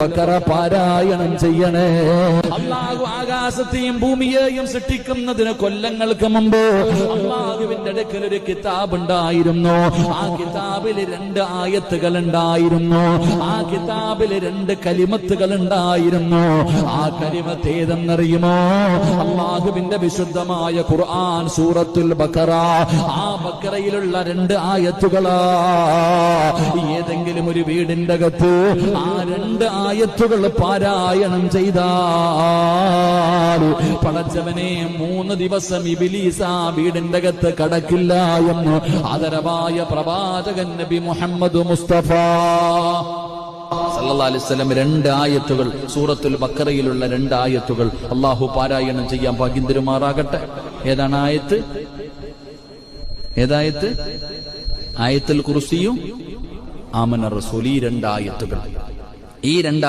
ബഖറ പാരായണം ചെയ്യണേ. അല്ലാഹു ആകാശത്തെയും ഭൂമിയെയും സൃഷ്ടിക്കുന്നതിന് കൊല്ലങ്ങൾക്ക് മുമ്പ് അല്ലാഹുവിന്റെ അടുക്കൽ ഒരു കിതാബ് ഉണ്ടായിരുന്നു. ആ കിതാബിൽ 2 ആയത്തുകൾ ഉണ്ടായിരുന്നു. ആ കിതാബിൽ 2 കലിമത്തുകൾ ഉണ്ടായിരുന്നു. ആ കലിമത്ത് ഏതെന്നറിയുമോ? അല്ലാഹുവിന്റെ വിശുദ്ധമായ ഖുർആൻ സൂറത്തുൽ ബഖറ. ആ ബഖറയിലുള്ള 2 ആയത്തുകളാ. ഏതെങ്കിലും ഒരു വീടിന്റെ അകത്ത് ആ 2 ആയത്തുകൾ പാരായണം ചെയ്താൽ പടച്ചവനെ 3 ദിവസം ഇബ്ലീസ് ആ വീടിന്റെ അകത്ത് കടക്കില്ല എന്ന് ആദരവായ പ്രവാചകൻ നബി മുഹമ്മദ് മുസ്തഫ സല്ലല്ലാഹു അലൈഹി വസല്ലം 2 ആയത്തുകൾ സൂറത്തുൽ ബഖറയിലുള്ള 2 ആയത്തുകൾ അല്ലാഹു പാരായണം ചെയ്യാൻ ഭാഗ്യം തരുമാറാകട്ടെ. ഏതാണ് ആയത്ത്? ഏതായത്ത്? ആയത്തുൽ കുർസിയും ആമന റസൂൽ. ഈ 2 ആയത്തുകൾ. ഈ 2